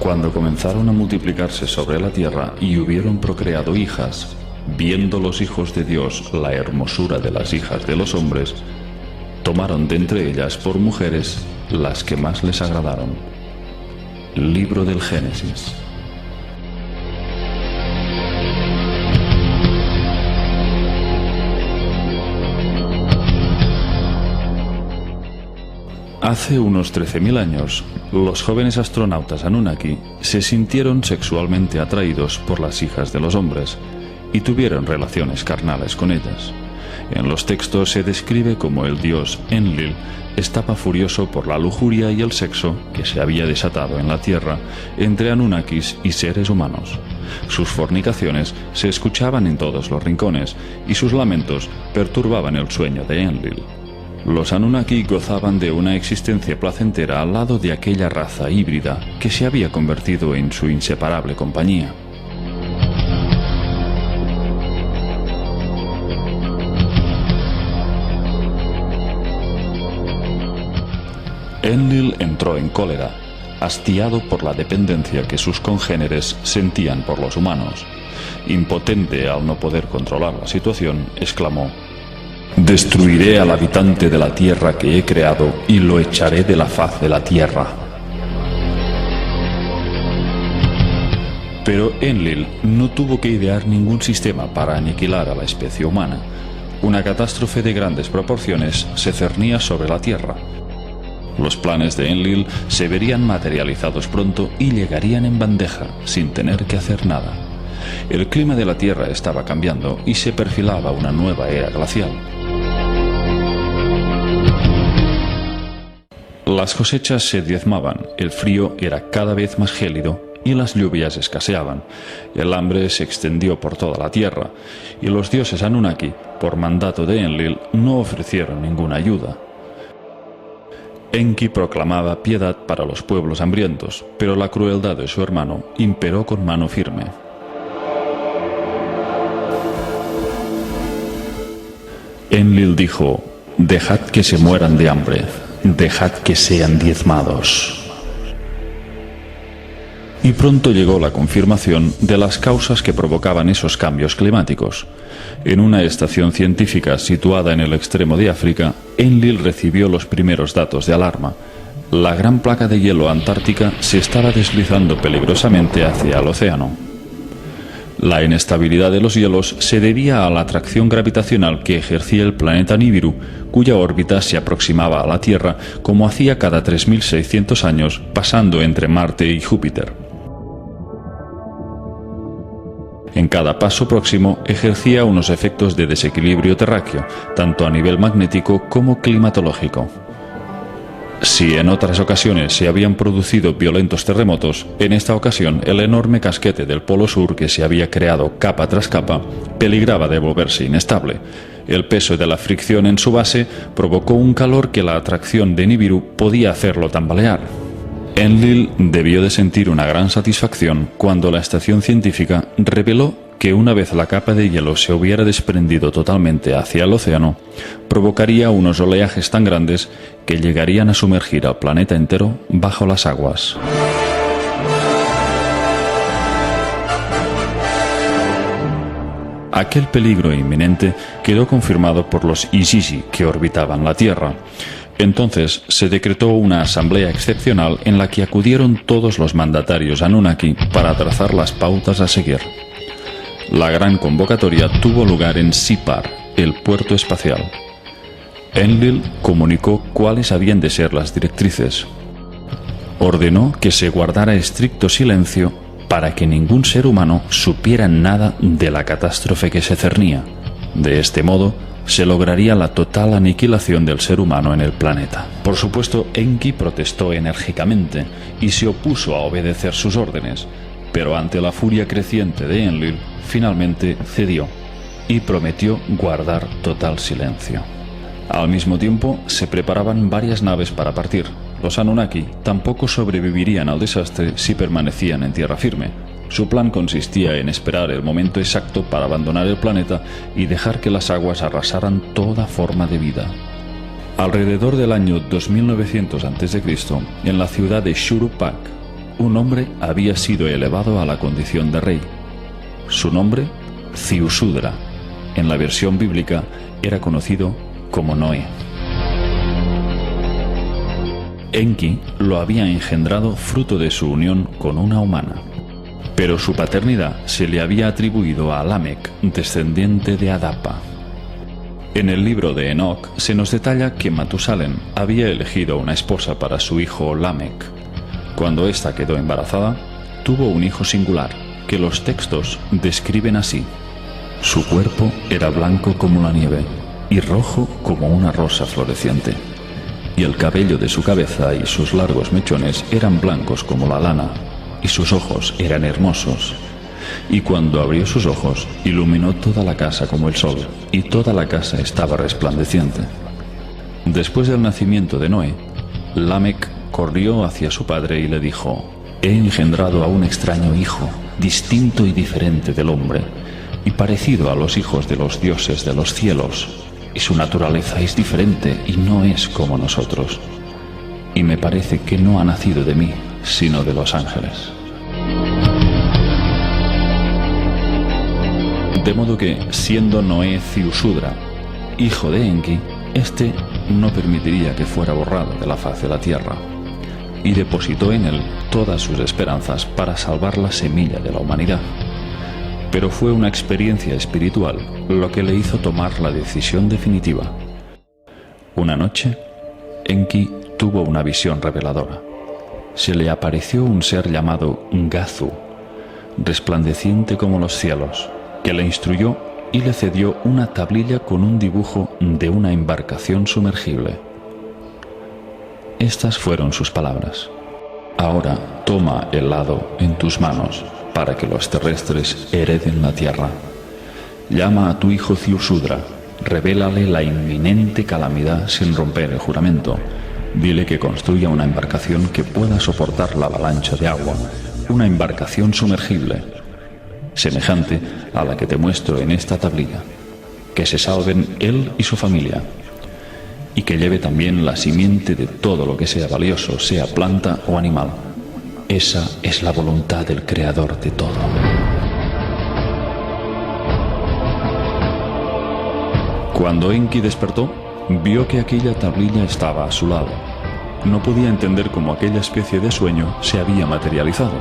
Cuando comenzaron a multiplicarse sobre la tierra y hubieron procreado hijas, viendo los hijos de Dios la hermosura de las hijas de los hombres, tomaron de entre ellas por mujeres las que más les agradaron. Libro del Génesis. Hace unos 13.000 años, los jóvenes astronautas Anunnaki se sintieron sexualmente atraídos por las hijas de los hombres y tuvieron relaciones carnales con ellas. En los textos se describe como el dios Enlil estaba furioso por la lujuria y el sexo que se había desatado en la Tierra entre Anunnakis y seres humanos. Sus fornicaciones se escuchaban en todos los rincones y sus lamentos perturbaban el sueño de Enlil. Los Anunnaki gozaban de una existencia placentera al lado de aquella raza híbrida que se había convertido en su inseparable compañía. Enlil entró en cólera, hastiado por la dependencia que sus congéneres sentían por los humanos. Impotente al no poder controlar la situación, exclamó: «Destruiré al habitante de la tierra que he creado y lo echaré de la faz de la tierra». Pero Enlil no tuvo que idear ningún sistema para aniquilar a la especie humana. Una catástrofe de grandes proporciones se cernía sobre la tierra. Los planes de Enlil se verían materializados pronto y llegarían en bandeja, sin tener que hacer nada. El clima de la Tierra estaba cambiando y se perfilaba una nueva era glacial. Las cosechas se diezmaban, el frío era cada vez más gélido y las lluvias escaseaban. El hambre se extendió por toda la Tierra y los dioses Anunnaki, por mandato de Enlil, no ofrecieron ninguna ayuda. Enki proclamaba piedad para los pueblos hambrientos, pero la crueldad de su hermano imperó con mano firme. Enlil dijo: «Dejad que se mueran de hambre, dejad que sean diezmados». Y pronto llegó la confirmación de las causas que provocaban esos cambios climáticos. En una estación científica situada en el extremo de África, Enlil recibió los primeros datos de alarma. La gran placa de hielo antártica se estaba deslizando peligrosamente hacia el océano. La inestabilidad de los hielos se debía a la atracción gravitacional que ejercía el planeta Nibiru, cuya órbita se aproximaba a la Tierra como hacía cada 3.600 años, pasando entre Marte y Júpiter. En cada paso próximo ejercía unos efectos de desequilibrio terráqueo, tanto a nivel magnético como climatológico. Si en otras ocasiones se habían producido violentos terremotos, en esta ocasión el enorme casquete del Polo Sur que se había creado capa tras capa peligraba de volverse inestable. El peso de la fricción en su base provocó un calor que la atracción de Nibiru podía hacerlo tambalear. Enlil debió de sentir una gran satisfacción cuando la estación científica reveló que una vez la capa de hielo se hubiera desprendido totalmente hacia el océano, provocaría unos oleajes tan grandes que llegarían a sumergir al planeta entero bajo las aguas. Aquel peligro inminente quedó confirmado por los Izizi que orbitaban la Tierra. Entonces se decretó una asamblea excepcional en la que acudieron todos los mandatarios Anunnaki para trazar las pautas a seguir. La gran convocatoria tuvo lugar en Sipar, el puerto espacial. Enlil comunicó cuáles habían de ser las directrices. Ordenó que se guardara estricto silencio para que ningún ser humano supiera nada de la catástrofe que se cernía. De este modo, se lograría la total aniquilación del ser humano en el planeta. Por supuesto, Enki protestó enérgicamente y se opuso a obedecer sus órdenes, pero ante la furia creciente de Enlil, finalmente cedió y prometió guardar total silencio. Al mismo tiempo, se preparaban varias naves para partir. Los Anunnaki tampoco sobrevivirían al desastre si permanecían en tierra firme. Su plan consistía en esperar el momento exacto para abandonar el planeta y dejar que las aguas arrasaran toda forma de vida. Alrededor del año 2900 a.C., en la ciudad de Shuruppak, un hombre había sido elevado a la condición de rey. Su nombre, Ziusudra. En la versión bíblica era conocido como Noé. Enki lo había engendrado fruto de su unión con una humana, pero su paternidad se le había atribuido a Lamec, descendiente de Adapa. En el libro de Enoc se nos detalla que Matusalén había elegido una esposa para su hijo Lamec. Cuando ésta quedó embarazada, tuvo un hijo singular, que los textos describen así: su cuerpo era blanco como la nieve y rojo como una rosa floreciente, y el cabello de su cabeza y sus largos mechones eran blancos como la lana, y sus ojos eran hermosos. Y cuando abrió sus ojos, iluminó toda la casa como el sol, y toda la casa estaba resplandeciente. Después del nacimiento de Noé, Lamec corrió hacia su padre y le dijo: he engendrado a un extraño hijo, distinto y diferente del hombre, y parecido a los hijos de los dioses de los cielos, y su naturaleza es diferente y no es como nosotros. Y me parece que no ha nacido de mí, sino de los ángeles. De modo que, siendo Noé Ziusudra, hijo de Enki, éste no permitiría que fuera borrado de la faz de la tierra, y depositó en él todas sus esperanzas para salvar la semilla de la humanidad. Pero fue una experiencia espiritual lo que le hizo tomar la decisión definitiva. Una noche, Enki tuvo una visión reveladora. Se le apareció un ser llamado Gazu, resplandeciente como los cielos, que le instruyó y le cedió una tablilla con un dibujo de una embarcación sumergible. Estas fueron sus palabras: ahora toma el hado en tus manos para que los terrestres hereden la tierra. Llama a tu hijo Ziusudra, revélale la inminente calamidad sin romper el juramento. Dile que construya una embarcación que pueda soportar la avalancha de agua, una embarcación sumergible, semejante a la que te muestro en esta tablilla, que se salven él y su familia, y que lleve también la simiente de todo lo que sea valioso, sea planta o animal. Esa es la voluntad del Creador de todo. Cuando Enki despertó, vio que aquella tablilla estaba a su lado. No podía entender cómo aquella especie de sueño se había materializado.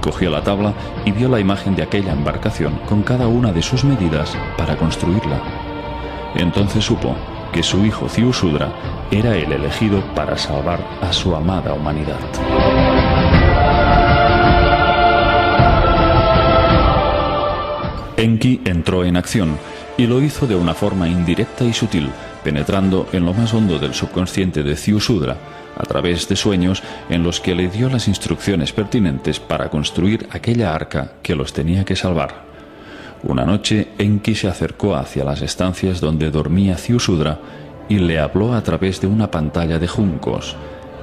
Cogió la tabla y vio la imagen de aquella embarcación con cada una de sus medidas para construirla. Entonces supo que su hijo Ziusudra era el elegido para salvar a su amada humanidad. Enki entró en acción y lo hizo de una forma indirecta y sutil, penetrando en lo más hondo del subconsciente de Ziusudra, a través de sueños en los que le dio las instrucciones pertinentes para construir aquella arca que los tenía que salvar. Una noche, Enki se acercó hacia las estancias donde dormía Ziusudra y le habló a través de una pantalla de juncos.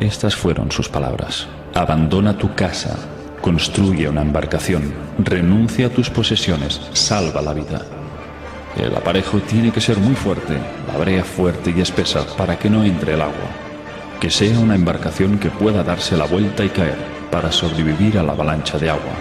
Estas fueron sus palabras: abandona tu casa, construye una embarcación, renuncia a tus posesiones, salva la vida. El aparejo tiene que ser muy fuerte, la brea fuerte y espesa para que no entre el agua. Que sea una embarcación que pueda darse la vuelta y caer para sobrevivir a la avalancha de agua.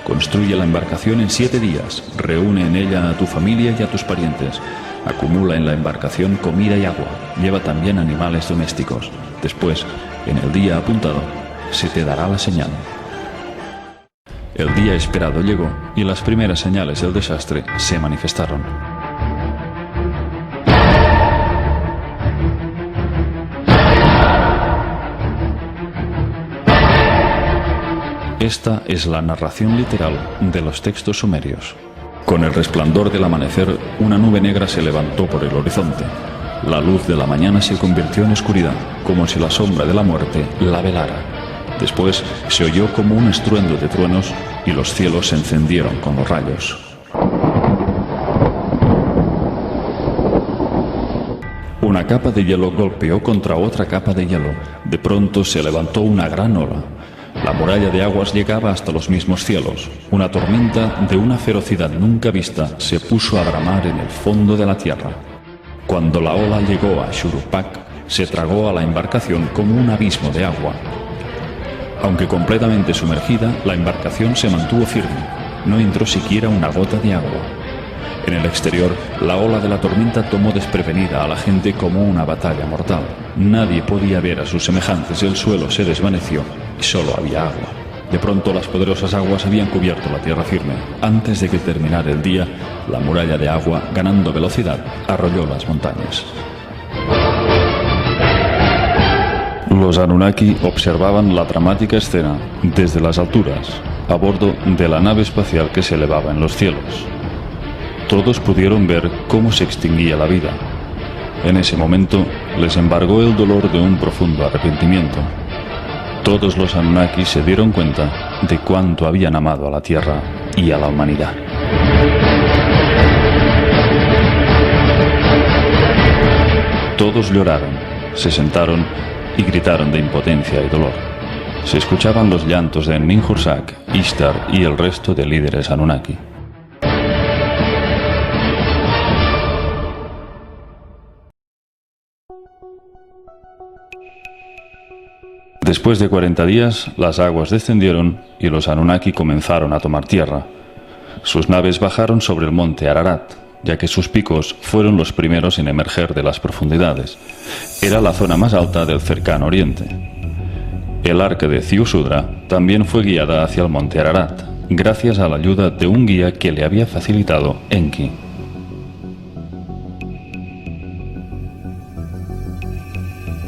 Construye la embarcación en 7 días, reúne en ella a tu familia y a tus parientes. Acumula en la embarcación comida y agua, lleva también animales domésticos. Después, en el día apuntado, se te dará la señal. El día esperado llegó y las primeras señales del desastre se manifestaron. Esta es la narración literal de los textos sumerios. Con el resplandor del amanecer, una nube negra se levantó por el horizonte. La luz de la mañana se convirtió en oscuridad, como si la sombra de la muerte la velara. Después se oyó como un estruendo de truenos y los cielos se encendieron con los rayos. Una capa de hielo golpeó contra otra capa de hielo. De pronto se levantó una gran ola. La muralla de aguas llegaba hasta los mismos cielos. Una tormenta de una ferocidad nunca vista se puso a bramar en el fondo de la tierra. Cuando la ola llegó a Shuruppak, se tragó a la embarcación como un abismo de agua. Aunque completamente sumergida, la embarcación se mantuvo firme. No entró siquiera una gota de agua. En el exterior, la ola de la tormenta tomó desprevenida a la gente como una batalla mortal. Nadie podía ver a sus semejantes, el suelo se desvaneció y solo había agua. De pronto las poderosas aguas habían cubierto la tierra firme. Antes de que terminara el día, la muralla de agua, ganando velocidad, arrolló las montañas. Los Anunnaki observaban la dramática escena desde las alturas, a bordo de la nave espacial que se elevaba en los cielos. Todos pudieron ver cómo se extinguía la vida. En ese momento les embargó el dolor de un profundo arrepentimiento. Todos los Anunnaki se dieron cuenta de cuánto habían amado a la Tierra y a la humanidad. Todos lloraron, se sentaron y gritaron de impotencia y dolor. Se escuchaban los llantos de Ninhursag, Ishtar y el resto de líderes Anunnaki. Después de 40 días, las aguas descendieron y los Anunnaki comenzaron a tomar tierra. Sus naves bajaron sobre el monte Ararat, ya que sus picos fueron los primeros en emerger de las profundidades. Era la zona más alta del cercano oriente. El arca de Ziusudra también fue guiada hacia el monte Ararat, gracias a la ayuda de un guía que le había facilitado Enki.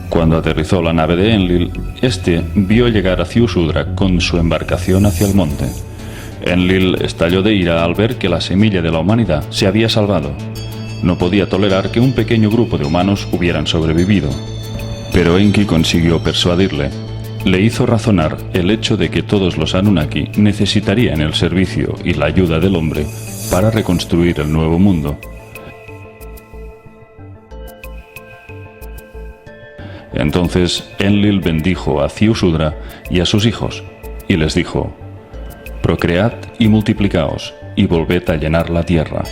Cuando aterrizó la nave de Enlil, este vio llegar a Ziusudra con su embarcación hacia el monte. Enlil estalló de ira al ver que la semilla de la humanidad se había salvado. No podía tolerar que un pequeño grupo de humanos hubieran sobrevivido. Pero Enki consiguió persuadirle. Le hizo razonar el hecho de que todos los Anunnaki necesitarían el servicio y la ayuda del hombre para reconstruir el nuevo mundo. Entonces Enlil bendijo a Ziusudra y a sus hijos, y les dijo: procread y multiplicaos, y volved a llenar la tierra.